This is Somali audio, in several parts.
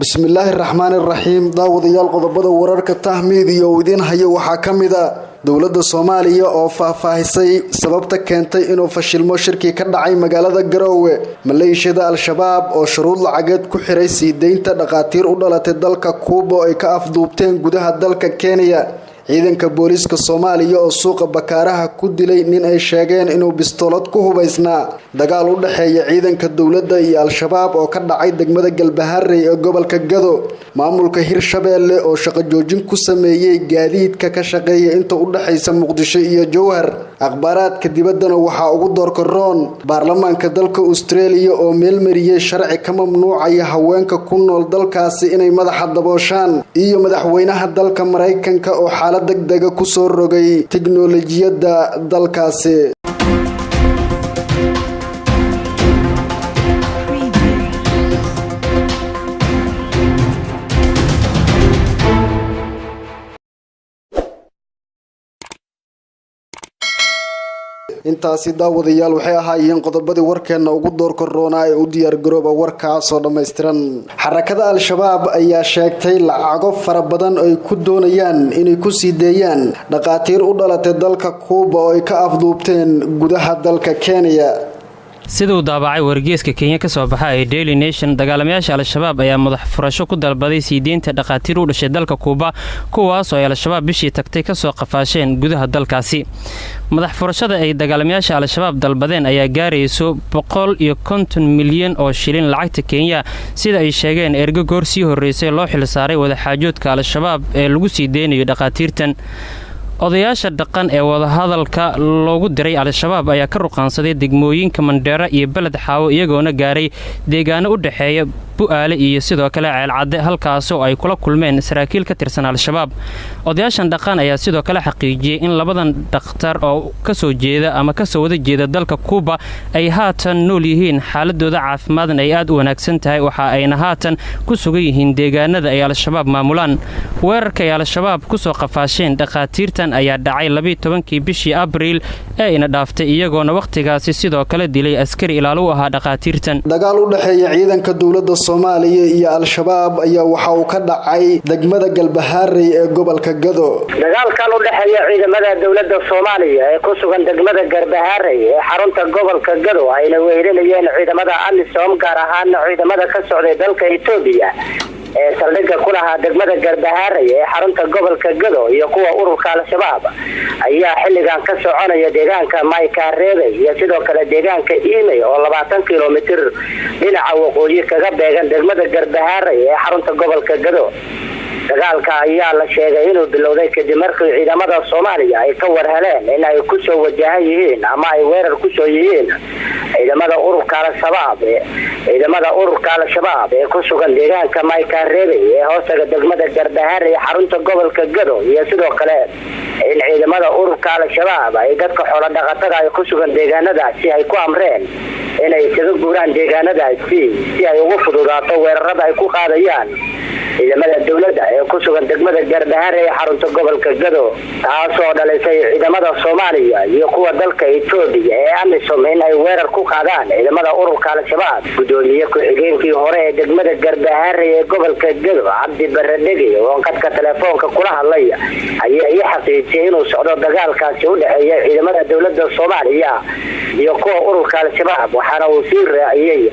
bismillaahi raxmaani raxiim daawadayaal qodobada wararka tahmiid iyo idin hayo waxaa kamida Doowladda Soomaliya oo faahfaahisay sababta keentay inuu fashilmo shirki ka dhacay magaalada Garawe maleeshiyada Al-Shabaab oo shuruud lacageed ku xiray siideynta dhaqatiir u dhalatay dalka Kuuba ay ka afduubteen gudaha dalka Kenya ciidanka booliska Soomaaliya oo suuqa bakaaraha ku dilay nin ay sheegeen inuu bistoolad ku hubaysnaa dagaal u dhaxeeya ciidanka dawladda iyo Al-Shabaab oo ka dhacay degmada Galbaharey ee gobolka Gado maamulka Hirshabeelle oo shaqo joojin ku sameeyay gaadiidka ka shaqeeya inta u dhaxaysa Muqdisho iyo Jowhar akhbaaraadka dibaddana waxa ugu doorka roon baarlamaanka dalka Australia oo meel mariyay sharci ka mamnuucaya haweenka ku nool dalkaasi inay madaxa dabooshaan iyo madaxweynaha dalka Mareykanka oo degdega ku soo rogay tiknoolajiyada dalkaasi intaasi daawadayaal waxay ahaayeen qodobadii warkeena ugu doorka roona ee u diyaar garooba warkaas oo dhameystiran xarakada Al-Shabaab ayaa sheegtay lacago fara badan ay ku doonayaan inay ku siideeyaan dhaqatiir u dhalatay dalka Kuuba oo ay ka afduubteen gudaha dalka Kenya sidoo daabacay wargeyska Kenya ka soo baxay ee Daily Nation dagaalamayaasha Al-Shabaab ayaa madax furasho ku dalbaday siideynta dhaqatiir u dhashay dalka Kuuba kuwaas oo Al-Shabaab bishii tagtay ka soo qafaasheen gudaha dalkaasi madax furashada ay dagaalamayaasha Al-Shabaab dalbadeen ayaa gaarayso 150 milyan oo shilin lacagta Kenya sida ay sheegeen ergo goorsii horeysay loo xil saaray wada xaajoodka Al-Shabaab ee lagu siideynayo dhaqatiirtan odayaasha dhaqan ee wada hadalka loogu diray Al-Shabaab ayaa ka ruqaansaday degmooyinka Mandheera iyo Balad Xaawo iyagoona gaaray deegaano u dhaxeeya Bu'aale iyo sidoo kale Ceelcadde halkaas oo ay kula kulmeen saraakiil ka tirsan Al-Shabaab odayaashan dhaqan ayaa sidoo kale xaqiijiyay in labadan dhaqtar oo ka soo jeeda ama ka soo wada jeeda dalka Kuuba ay haatan nool yihiin xaaladooda caafimaadna ay aad u wanaagsan tahay waxa ayna haatan ku sugan yihiin deegaanada ay Al-Shabaab maamulaan weerarka ay Al-Shabaab ku soo qafaasheen dhaqatiirtan ayaa dhacay 12kii bishii Abriil ee ina dhaaftay iyagoona waqtigaasi sidoo kale dilay askari ilaalo u ahaa dhaqatiirtan dagaal u dhaxeeya ciidanka dawladda Soomaaliya iyo Al-Shabaab ayaa waxa uu ka dhacay degmada Galbaharey ee gobolka Gado dagaalkan u dhaxeeya ciidamada dawladda Soomaaliya ee ku sugan degmada Galbaharey ee xarunta gobolka Gado ayna weerarayeen ciidamada AMISOM gaar ahaan ciidamada ka socday dalka Itoobiya ee saldhigga ku lahaa degmada Galbaharey ee xarunta gobolka Gado iyo kuwa ururka Al-Shabaab ayaa xilligan ka soconaya deegaanka Maykareebe iyo sidoo kale deegaanka Iimay oo 20 kiiloomitir dhinaca waqooyi kaga beegan degmada Galbaharey ee xarunta gobolka Gado dagaalka ayaa la sheegay inuu bilowday kadib markii ciidamada Soomaaliya ay ka warheleen in ay ku soo wajahan yihiin ama ay weerar ku soo yihiin ciidamada ururka Al-Shabaab ee ku sugan deegaanka Maykareebe ee hoostaga degmada Galbaharey ee xarunta gobolka Gado iyo sidoo kale in ciidamada ururka Al-Shabaab ay dadka xoolo dhaqatada ay ku sugan deegaanadaasi ay ku amreen inay isaga guuraan deegaanadaasi si ay ugu fududaato weerarada ay ku qaadayaan ciidamada dawladda ee ku sugan degmada Galbaharey ee xarunta gobolka Gado taasoo dhalisay ciidamada Soomaaliya iyo kuwa dalka Itoobiya ee AMISOM in ay weerar ku qaadaan ciidamada ururka Al-Shabaab gudoomiye ku-xigeenkii hore ee degmada Galbaharey ee gobolka Gado Cabdi Baradegi oo qadka telefoonka kula hadlay ayaa xaqiijiyay inuu socdo dagaalkaasi u dhaxeeya ciidamada dawladda Soomaaliya iyo kuwa ururka Al-Shabaab waxaana uu sii raaciyay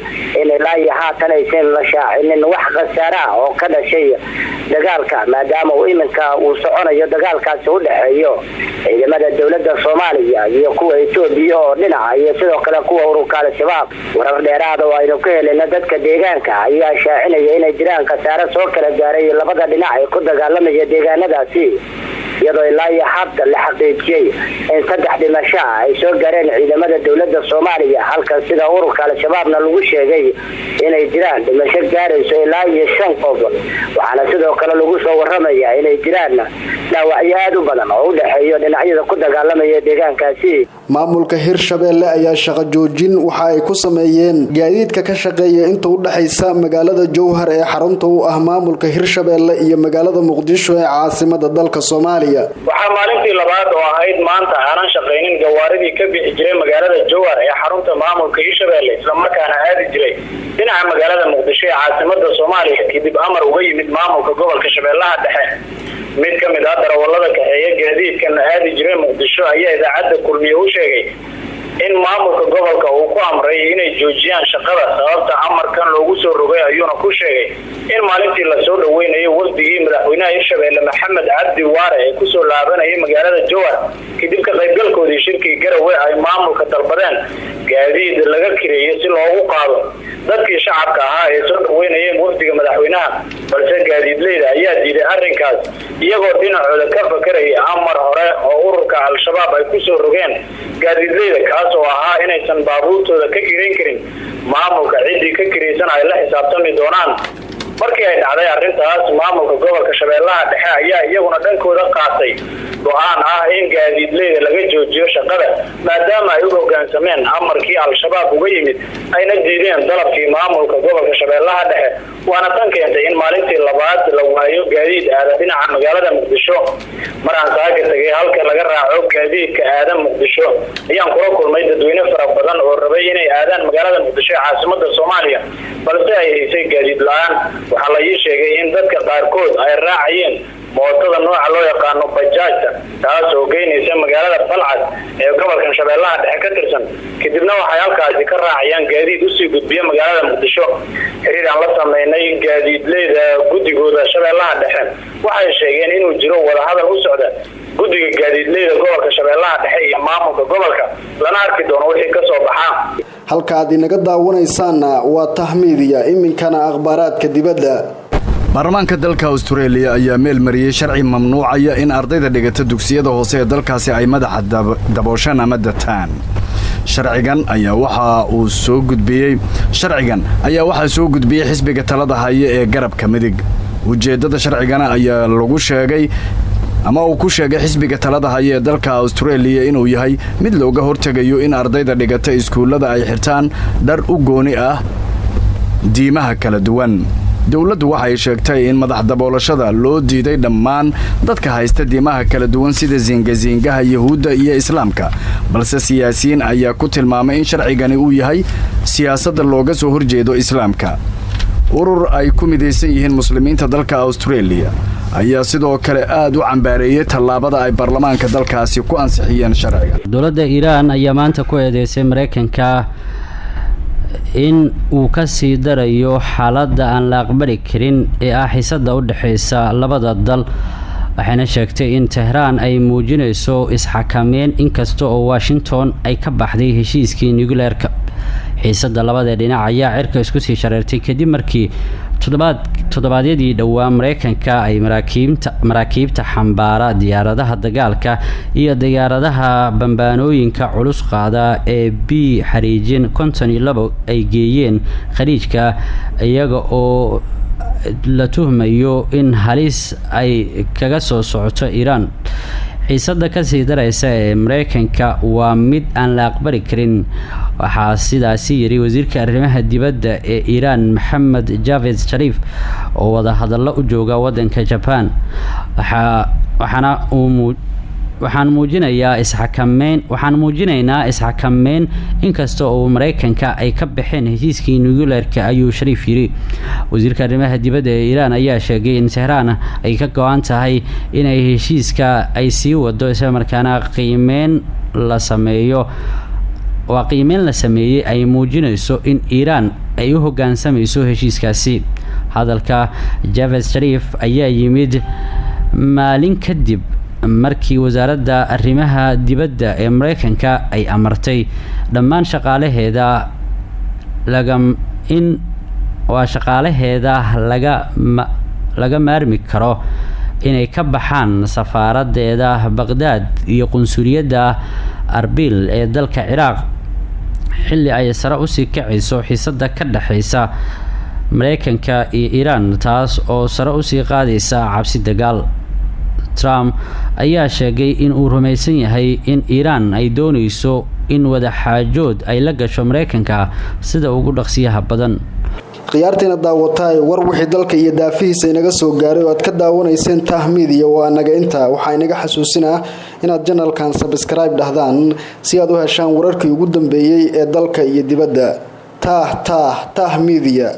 in ilaa haatan aysan la shaacinin wax khasaare ah oo ka dhashay dagaalka maadaama uu iminka uu soconayo dagaalkaasi u dhaxeeyo ciidamada dawladda Soomaaliya iyo kuwa Itoobiya oo dhinaca iyo sidoo kale kuwa ururka Al-Shabaab warar dheeraad oo aynu ka helayna dadka deegaanka ayaa shaacinaya inay jiraan khasaare soo kala gaaray labada dhinac ee ku dagaalamaya deegaanadaasi iyadoo ilaa hadda la xaqiijiyay in 3 dhimasho ay soo gaareen ciidamada dawladda Soomaaliya halka sida ururka Al-Shabaabna lagu sheegay inay jiraan dhimasho gaarayso ilaa 5 qof waxaana sidoo kale lagu soo waramayaa inay jiraan dhaawacyo aad u badan oo u dhaxeeyo dhinacyada ku dagaalamaya deegaankaasi maamulka Hirshabeelle ayaa shaqo joojin waxa ay ku sameeyeen gaadiidka ka shaqeeya inta u dhaxaysa magaalada Jowhar ee xarunta u ah maamulka Hirshabeelle iyo magaalada Muqdisho ee caasimadda dalka Soomaaliya Soomaaliya. Waxaa maalintii labaad oo ahayd maanta aanan shaqaynin gawaaridii ka bixi jiray magaalada Jowhar ee xarunta maamulka Hirshabelle isla markaana aadi jiray dhinaca magaalada Muqdisho ee caasimadda Soomaaliya kadib amar uga yimid maamulka gobolka Shabeellaha Dhexe. mid ka mid ah darawallada kaxeeya gaadiidkan aadi jiray Muqdisho ayaa idaacadda kulmiye u sheegay in maamulka gobolka uu ku amray inay joojiyaan shaqada sababta amarkan loogu soo rogay ayuuna ku sheegay in maalintii la soo dhaweynayo wafdigii madaxweynaha Hirshabelle Maxamed Cabdi Waare ee ku soo laabanayay magaalada Jowhar kadib ka qaybgalkoodii shirki Garawe ay maamulka dalbadeen gaadiid laga kireeyay si loogu qaado dadkii shacabka ahaa ee soo dhaweynayay wafdiga madaxweynaha balse gaadiidleyda ayaa diiday arrinkaas iyagoo dhinacooda ka fakaraya amar hore oo ururka Al-Shabaab ay ku soo rogeen gaadiidleyda kaas oo ahaa inaysan baabuurtooda ka kireyn karin maamulka cidii ka kireysan ay la xisaabtami doonaan. markii ay dhacday arrintaas maamulka gobolka Shabeellaha Dhexe ayaa iyaguna dhankooda qaatay go'aan ah in gaadiidleyda laga joojiyo shaqada maadaama ay u hoggaansameen amarkii Al-Shabaab uga yimid ayna diideen dalabkii maamulka gobolka Shabeellaha Dhexe waana tan keentay in maalintii labaad la waayo gaadiid aada dhinaca magaalada Muqdisho. maraan saaga tagay halka laga raaco gaadiidka aada Muqdisho ayaan kula kulmay dadweyne fara badan oo rabay inay aadaan magaalada Muqdisho ee caasimadda Soomaaliya balse ay haysay gaadiid la'aan. waxaa la ii sheegay in dadka qaarkood ay raacayeen mootada nooca loo yaqaano bajaajta taas oo geynaysa magaalada Balcad ee gobolka Shabeellaha Dhexe ka tirsan kadibna waxay halkaasi ka raacayaan gaadiid u sii gudbiya magaalada Muqdisho. xiriir aan la sameynay gaadiidleyda guddigooda Shabeellaha Dhexe waxay sheegeen inuu jiro wada hadal u socda guddiga gaadiidleyda gobolka Shabeellaha Dhexe iyo maamulka gobolka lana arki doono wixii ka soo baxa. halka aad inaga daawanaysaan waa tahmiidiya iminkana akhbaaraadka dibadda. baarlamaanka dalka Australia ayaa meel mariyay sharci mamnuucaya in ardayda dhigata dugsiyada hoose ee dalkaasi ay madaxa dabooshaan ama dataan. sharcigan ayaa waxaa soo gudbiyay xisbiga talada haya ee garabka midig. ujeedada sharcigana ayaa lagu sheegay ama uu ku sheegay xisbiga talada haya ee dalka Australia inuu yahay mid looga hortagayo in ardayda dhigata iskuulada ay xirtaan dhar u gooni ah diimaha kala duwan. dawladdu waxay sheegtay in madax daboolashada loo diiday dhammaan dadka haysta diimaha kala duwan sida zingazingaha Yahuudda iyo Islaamka balse siyaasiyiin ayaa ku tilmaamay in sharcigani uu yahay siyaasadda looga soo horjeedo Islaamka. urur ay ku midaysan yihiin muslimiinta dalka Australia ayaa sidoo kale aad u cambaareeyay tallaabada ay baarlamaanka dalkaasi ku ansixiyeen sharciga. dawladda Iiraan ayaa maanta ku eedeysay Mareykanka in uu ka sii darayo xaaladda aan la aqbali karin ee xiisadda u dhaxaysa labada dal waxayna sheegtay in Tehran ay muujinayso isxakameyn inkasta oo Washington ay ka baxday heshiiskii nuclear-ka. xiisadda labada dhinac ayaa cirka isku sii shareertay kadib markii toddobaadyadii dhowaa Mareykanka ay maraakiibta xambaara diyaaradaha dagaalka iyo diyaaradaha bambaanooyinka culus qaada ee xariijin 52 ay geeyeen khaliijka iyaga oo la tuhmayo in halis ay kaga soo socoto Iran. xiisadda ka sii daraysa ee Mareykanka waa mid aan la aqbali karin waxaa sidaasi yiri wasiirka arrimaha dibadda ee Iran Mohammad Javad Zarif oo wada hadallo u jooga wadanka Japan. waxaan muujinaynaa isxakameyn inkasta oo Mareykanka ay ka baxeen heshiiskii nuclear-ka ayuu Zarif yiri. wasiirka arrimaha dibadda ee Iran ayaa sheegay in Tehran ay ka go'an tahay inay heshiiska ay sii wado isla markaana qiimeyn la sameeyay ay muujinayso in Iran ay u hoggaansamayso heshiiskaasi. hadalka Javad Zarif ayaa yimid maalin kadib markii wasaaradda arrimaha dibadda ee Mareykanka ay amartay dhammaan shaqaalaheeda laga maarmi karo inay ka baxaan safaaradeeda Baghdad iyo qunsuliyadda Arbil ee dalka Ciraaq xilli ay sare u sii kacayso xiisadda ka dhaxaysa Mareykanka iyo Iran taas oo sare u sii qaadaysa cabsi dagaal. Trump ayaa sheegay in uu rumaysan yahay in Iran ay doonayso in wada xaajood ay la gasho Mareykanka sida ugu dhaqsiyaha badan. khiyaarteena daawatay war wixii dalka iyo daafihiisa inaga soo gaaray oo aad ka daawanayseen tahmiid iyo waa naga inta waxaa inaga xasuusinaa inaad channelkan subscribe dhahdaan si aad u heshaan wararkii ugu dambeeyay ee dalka iyo dibadda tahmiidiya